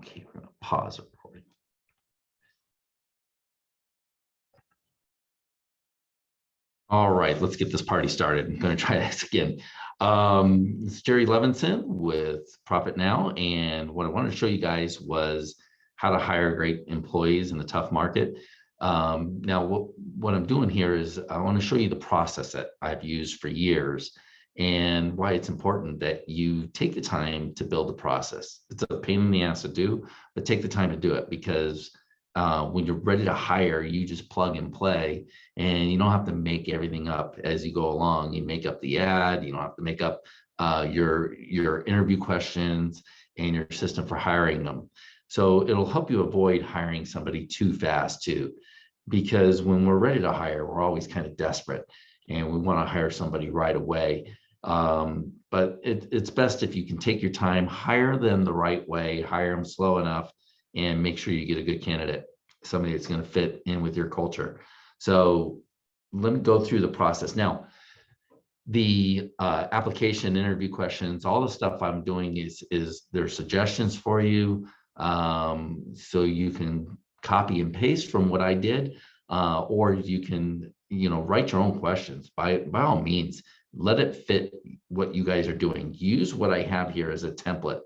Okay, we're gonna pause the recording. All right, let's get this party started. I'm going to try this again. It's Jerry Levinson with Profit Now, and what I wanted to show you guys was how to hire great employees in a tough market. Now, what I'm doing here is I want to show you the process that I've used for years and why it's important that you take the time to build the process. It's a pain in the ass to do, but take the time to do it, because when you're ready to hire, you just plug and play, and you don't have to make everything up as you go along. You make up the ad, you don't have to make up your interview questions and your system for hiring them. So it'll help you avoid hiring somebody too fast too, because when we're ready to hire, we're always kind of desperate and we want to hire somebody right away. But it's best if you can take your time, hire them the right way, hire them slow enough, and make sure you get a good candidate, somebody that's going to fit in with your culture. So let me go through the process. Now, the application interview questions, all the stuff I'm doing is there's suggestions for you. So you can copy and paste from what I did, or you can, write your own questions. By all means, let it fit what you guys are doing. Use what I have here as a template.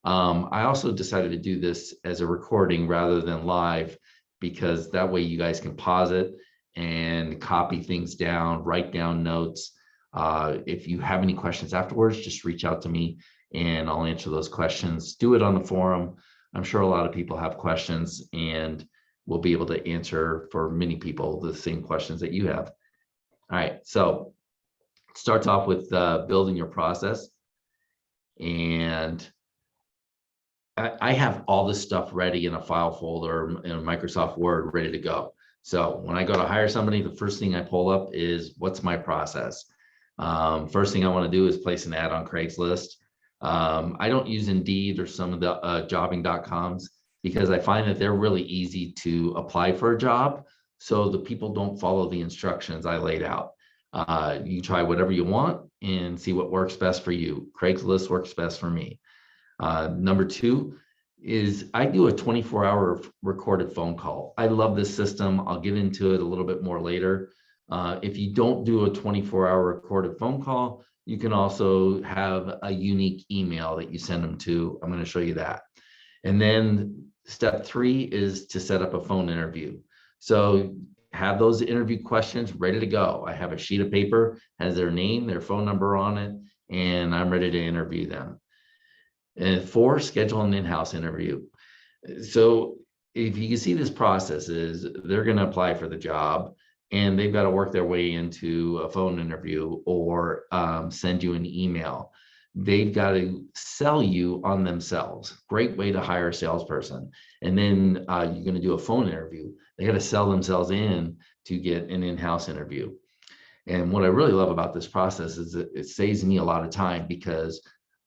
I also decided to do this as a recording rather than live, because that way you guys can pause it and copy things down, write down notes. If you have any questions afterwards, just reach out to me and I'll answer those questions. Do it on the forum. I'm sure a lot of people have questions, and we'll be able to answer for many people the same questions that you have. All right, so it starts off with building your process. And I have all this stuff ready in a file folder in Microsoft Word, ready to go. So when I go to hire somebody, the first thing I pull up is, what's my process? First thing I want to do is place an ad on Craigslist. I don't use Indeed or some of the jobbing.coms, because I find that they're really easy to apply for a job. So the people don't follow the instructions I laid out. You try whatever you want and see what works best for you. Craigslist works best for me. Number two is I do a 24-hour recorded phone call. I love this system. I'll get into it a little bit more later. If you don't do a 24-hour recorded phone call, you can also have a unique email that you send them to. I'm going to show you that. And then step three is to set up a phone interview. So have those interview questions ready to go. I have a sheet of paper, has their name, their phone number on it, and I'm ready to interview them. And four, schedule an in-house interview. So if you can see, this process is they're going to apply for the job, and they've got to work their way into a phone interview or send you an email. They've got to sell you on themselves. Great way to hire a salesperson. And then you're going to do a phone interview. They got to sell themselves in to get an in-house interview. And what I really love about this process is that it saves me a lot of time, because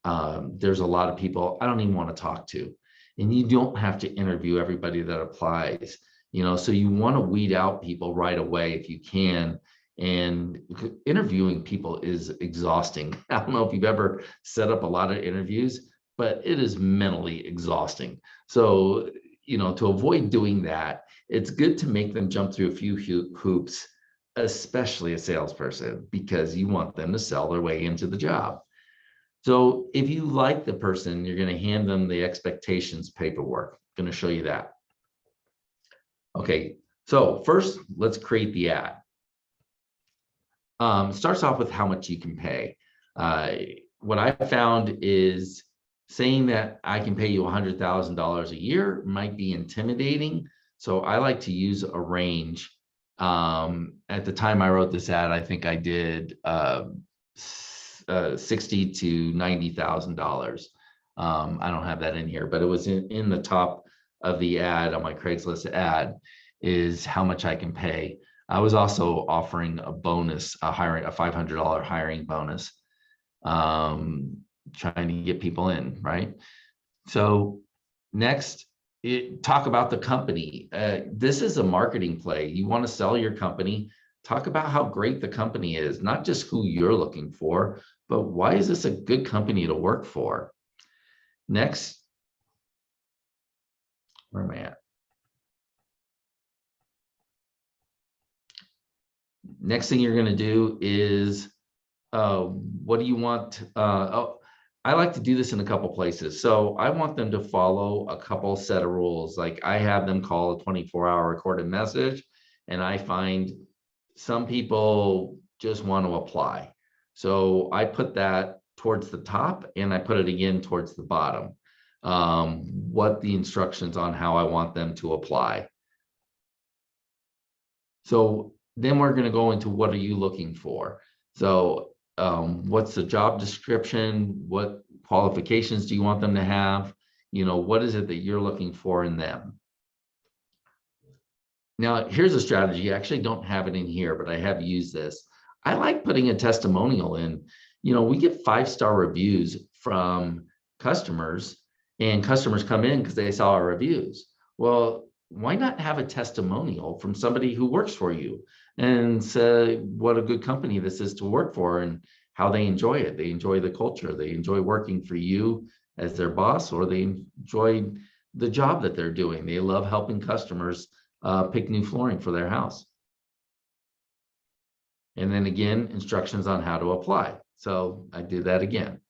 there's a lot of people I don't even want to talk to, and you don't have to interview everybody that applies, so you want to weed out people right away if you can. And interviewing people is exhausting. I don't know if you've ever set up a lot of interviews, but it is mentally exhausting. So, to avoid doing that, it's good to make them jump through a few hoops, especially a salesperson, because you want them to sell their way into the job. So if you like the person, you're going to hand them the expectations paperwork. I'm going to show you that. Okay, so first, let's create the ad. Starts off with how much you can pay. What I found is saying that I can pay you $100,000 a year might be intimidating. So I like to use a range. At the time I wrote this ad, I think I did $60,000 to $90,000. I don't have that in here, but it was in the top of the ad on my Craigslist ad is how much I can pay. I was also offering a bonus, a $500 hiring bonus, trying to get people in, right? So next, talk about the company. This is a marketing play. You want to sell your company. Talk about how great the company is, not just who you're looking for, but why is this a good company to work for? Next, Where am I at? Next thing you're going to do is, what do you want? Oh, I like to do this in a couple places. So I want them to follow a couple set of rules. Like I have them call a 24-hour recorded message, and I find some people just want to apply. So I put that towards the top and I put it again towards the bottom. What the instructions on how I want them to apply. So then we're going to go into what are you looking for? So what's the job description? What qualifications do you want them to have? What is it that you're looking for in them? Now, here's a strategy. I actually don't have it in here, but I have used this. I like putting a testimonial in. We get 5-star reviews from customers, and customers come in because they saw our reviews. Well, why not have a testimonial from somebody who works for you and say what a good company this is to work for and how they enjoy it. They enjoy the culture. They enjoy working for you as their boss, or they enjoy the job that they're doing. They love helping customers pick new flooring for their house. And then again, instructions on how to apply. So I do that again.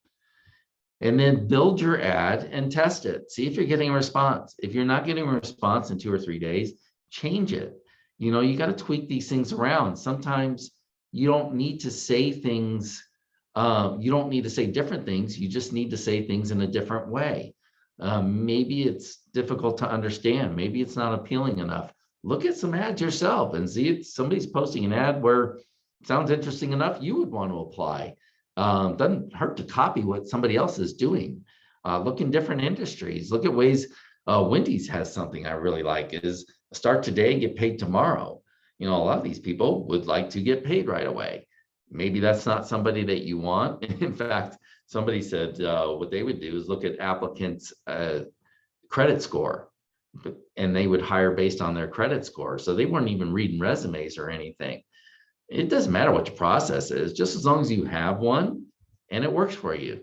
And then build your ad and test it. See if you're getting a response. If you're not getting a response in 2 or 3 days, change it. You got to tweak these things around. Sometimes you don't need to say things. You don't need to say different things. You just need to say things in a different way. Maybe it's difficult to understand. Maybe it's not appealing enough. Look at some ads yourself and see if somebody's posting an ad where it sounds interesting enough, you would want to apply. Doesn't hurt to copy what somebody else is doing. Look in different industries. Look at ways. Wendy's has something I really like is start today and get paid tomorrow. A lot of these people would like to get paid right away. Maybe that's not somebody that you want. In fact, somebody said what they would do is look at applicants' credit score, and they would hire based on their credit score. So they weren't even reading resumes or anything. It doesn't matter what your process is, just as long as you have one and it works for you,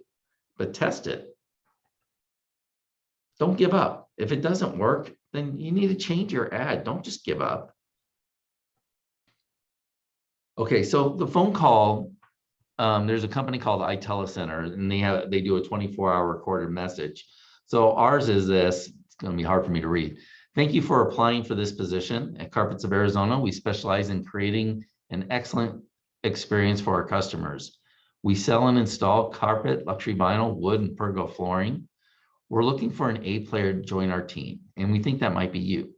but test it. Don't give up. If it doesn't work, then you need to change your ad. Don't just give up. Okay, so the phone call, there's a company called iTeleCenter, and they do a 24-hour recorded message. So ours is this. It's going to be hard for me to read. Thank you for applying for this position. At Carpets of Arizona, we specialize in creating an excellent experience for our customers. We sell and install carpet, luxury vinyl, wood, and pergo flooring. We're looking for an A player to join our team, and we think that might be you.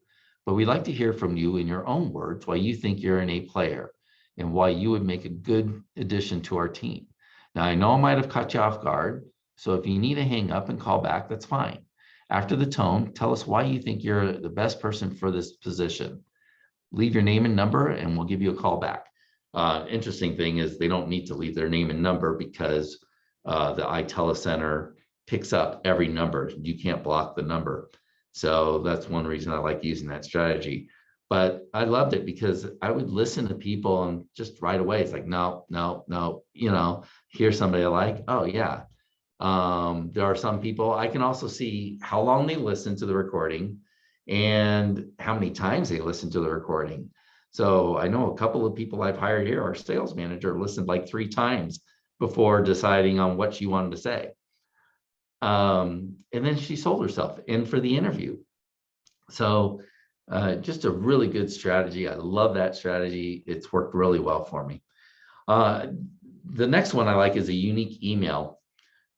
But we'd like to hear from you in your own words why you think you're an A player and why you would make a good addition to our team. Now, I know I might have caught you off guard, so if you need to hang up and call back, that's fine. After the tone, tell us why you think you're the best person for this position. Leave your name and number, and we'll give you a call back. Interesting thing is they don't need to leave their name and number because the iTeleCenter picks up every number. You can't block the number. So that's one reason I like using that strategy. But I loved it because I would listen to people and just right away, it's like, no. Here's somebody I like. Oh, yeah. There are some people I can also see how long they listen to the recording and how many times they listen to the recording. So I know a couple of people I've hired here, our sales manager listened like 3 times before deciding on what she wanted to say. And then she sold herself in for the interview. So just a really good strategy. I love that strategy. It's worked really well for me. The next one I like is a unique email.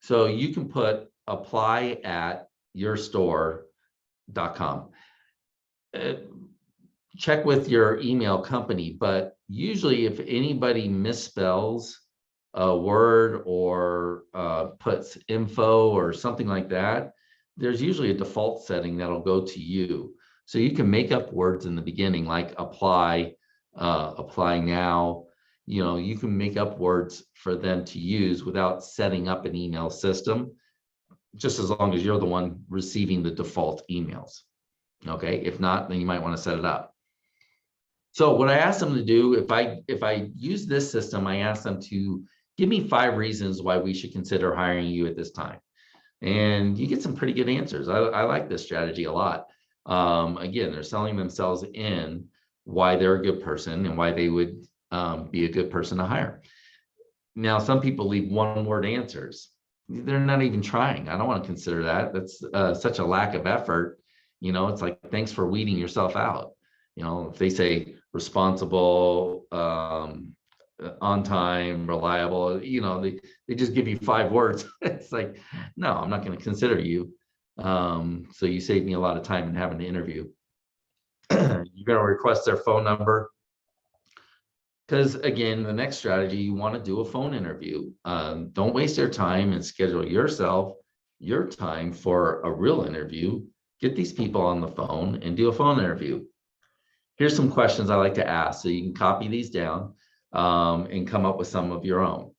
So you can put apply@yourstore.com. Check with your email company, but usually if anybody misspells a word or puts info or something like that, there's usually a default setting that'll go to you. So you can make up words in the beginning like apply, apply now. You can make up words for them to use without setting up an email system, just as long as you're the one receiving the default emails. Okay, if not, then you might want to set it up. So what I asked them to do, if I use this system, I asked them to give me 5 reasons why we should consider hiring you at this time. And you get some pretty good answers. I like this strategy a lot. Again, they're selling themselves in why they're a good person and why they would be a good person to hire. Now, some people leave one-word answers. They're not even trying. I don't want to consider that. That's such a lack of effort. It's like, thanks for weeding yourself out. If they say responsible, on time, reliable, they just give you 5 words. It's like, no, I'm not going to consider you. So you save me a lot of time in having to interview. You're going to request their phone number. Because again, the next strategy, you want to do a phone interview. Don't waste their time and schedule your time for a real interview. Get these people on the phone and do a phone interview. Here's some questions I like to ask, so you can copy these down and come up with some of your own.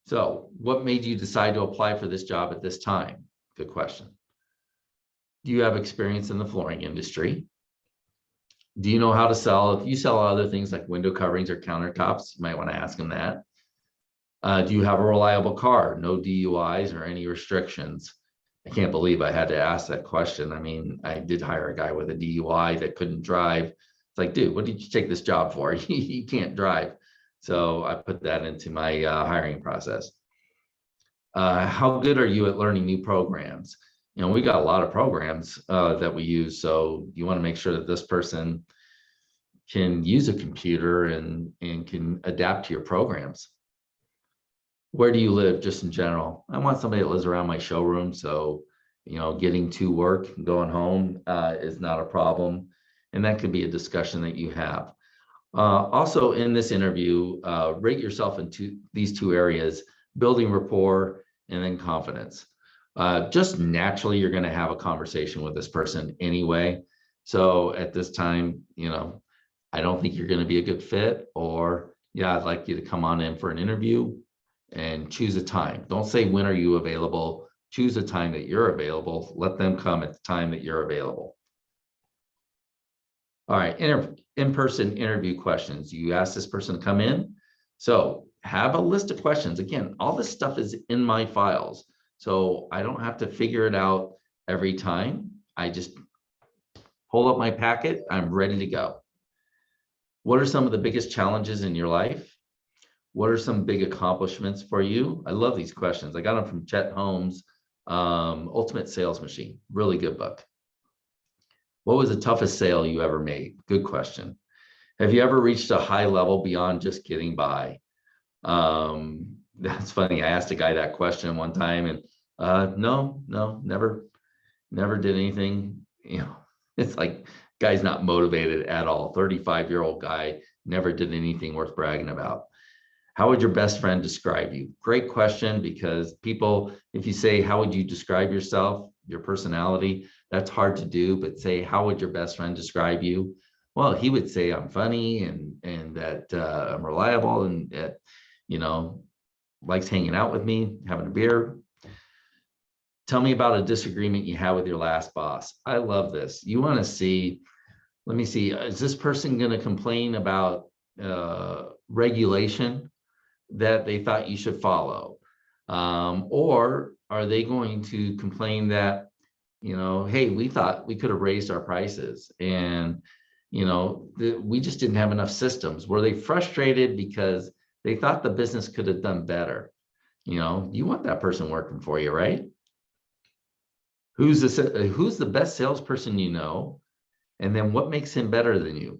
So, what made you decide to apply for this job at this time? Good question. Do you have experience in the flooring industry? Do you know how to sell? If you sell other things like window coverings or countertops, you might want to ask them that. Do you have a reliable car? No DUIs or any restrictions? I can't believe I had to ask that question. I mean, I did hire a guy with a DUI that couldn't drive. It's like, dude, what did you take this job for? You can't drive. So I put that into my hiring process. How good are you at learning new programs? We got a lot of programs that we use. So you want to make sure that this person can use a computer and can adapt to your programs. Where do you live, just in general? I want somebody that lives around my showroom. So, getting to work and going home is not a problem. And that could be a discussion that you have. Also in this interview, rate yourself into these 2 areas: building rapport and then confidence. Just naturally, you're going to have a conversation with this person anyway. So at this time, I don't think you're going to be a good fit, or yeah, I'd like you to come on in for an interview and choose a time. Don't say, when are you available? Choose a time that you're available. Let them come at the time that you're available. All right, in-person interview questions. You ask this person to come in. So have a list of questions. Again, all this stuff is in my files, so I don't have to figure it out every time. I just pull up my packet. I'm ready to go. What are some of the biggest challenges in your life? What are some big accomplishments for you? I love these questions. I got them from Chet Holmes, Ultimate Sales Machine. Really good book. What was the toughest sale you ever made? Good question. Have you ever reached a high level beyond just getting by? That's funny. I asked a guy that question one time, and no, never did anything. It's like, guy's not motivated at all. 35-year-old guy, never did anything worth bragging about. How would your best friend describe you? Great question, because people, if you say, how would you describe yourself, your personality, that's hard to do, but say, how would your best friend describe you? Well, he would say, I'm funny and that I'm reliable and that, likes hanging out with me, having a beer. Tell me about a disagreement you had with your last boss. I love this. You want to see, let me see, is this person going to complain about regulation that they thought you should follow? Or are they going to complain that, hey, we thought we could have raised our prices and, we just didn't have enough systems? Were they frustrated because they thought the business could have done better? You want that person working for you, right? Who's the best salesperson you know? And then what makes him better than you?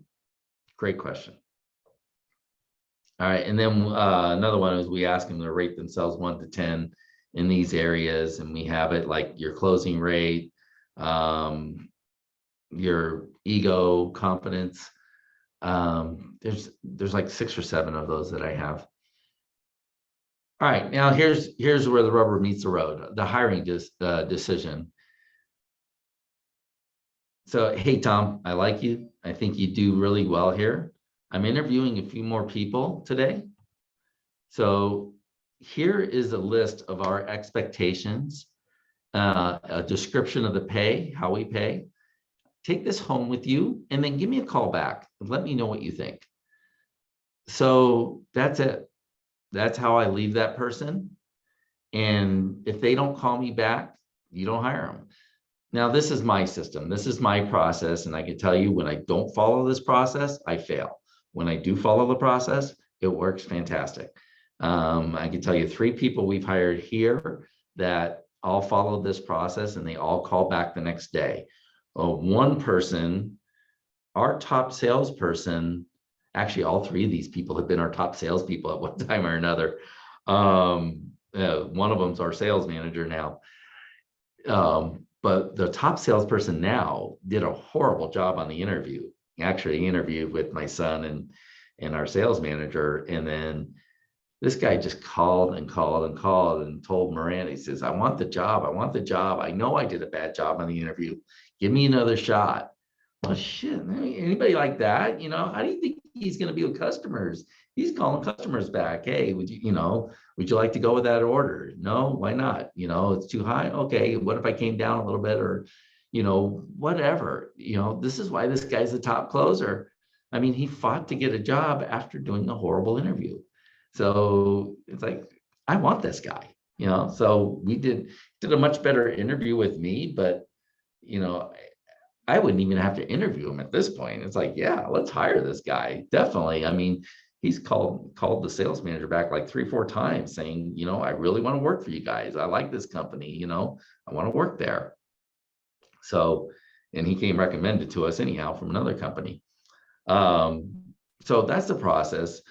Great question. All right, and then another one is we ask them to rate themselves 1 to 10 in these areas, and we have it like your closing rate, your ego, confidence. There's like 6 or 7 of those that I have. All right, now here's where the rubber meets the road, the hiring decision. So, hey, Tom, I like you. I think you do really well here. I'm interviewing a few more people today. So here is a list of our expectations, a description of the pay, how we pay. Take this home with you and then give me a call back and let me know what you think. So that's it. That's how I leave that person. And if they don't call me back, you don't hire them. Now, this is my system. This is my process. And I can tell you when I don't follow this process, I fail. When I do follow the process, it works fantastic. I can tell you 3 people we've hired here that all followed this process and they all call back the next day. One person, our top salesperson, actually all 3 of these people have been our top salespeople at one time or another. One of them's our sales manager now. But the top salesperson now did a horrible job on the interview. He actually interviewed with my son and our sales manager. And then this guy just called and called and called and told Miranda, he says, I want the job. I want the job. I know I did a bad job on the interview. Give me another shot. Well, shit, anybody like that, how do you think he's going to be with customers? He's calling customers back. Hey, would you like to go with that order? No, why not? It's too high. Okay, what if I came down a little bit or, whatever, this is why this guy's the top closer. I mean, he fought to get a job after doing a horrible interview. So it's like, I want this guy, so we did a much better interview with me, but, I wouldn't even have to interview him at this point. It's like, yeah, let's hire this guy. Definitely. I mean, he's called the sales manager back like 3, 4 times saying, I really want to work for you guys. I like this company, I want to work there. So, and he came recommended to us anyhow from another company. So that's the process.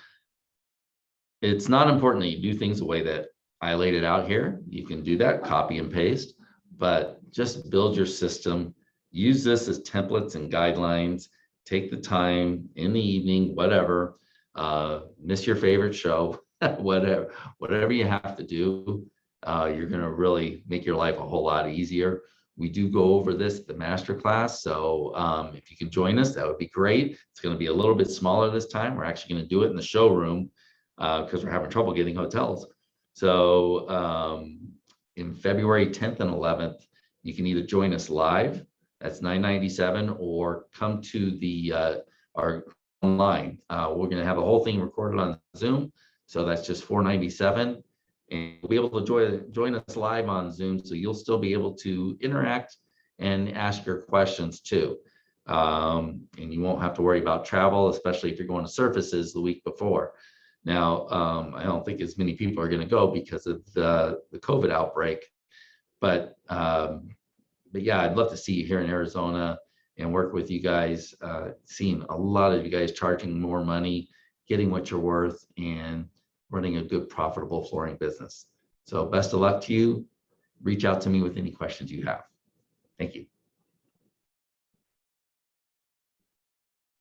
It's not important that you do things the way that I laid it out here. You can do that, copy and paste, but just build your system. Use this as templates and guidelines. Take the time in the evening, whatever, miss your favorite show, whatever you have to do. You're going to really make your life a whole lot easier. We do go over this at the masterclass. So if you can join us, that would be great. It's going to be a little bit smaller this time. We're actually going to do it in the showroom because we're having trouble getting hotels. So in February 10th and 11th, you can either join us live, that's $997, or come to the our online. We're going to have the whole thing recorded on Zoom, so that's just $497, and you'll be able to join us live on Zoom, so you'll still be able to interact and ask your questions too. And you won't have to worry about travel, especially if you're going to Surfaces the week before. Now, I don't think as many people are going to go because of the COVID outbreak, but yeah, I'd love to see you here in Arizona and work with you guys. Seeing a lot of you guys charging more money, getting what you're worth, and running a good, profitable flooring business. So best of luck to you. Reach out to me with any questions you have. Thank you.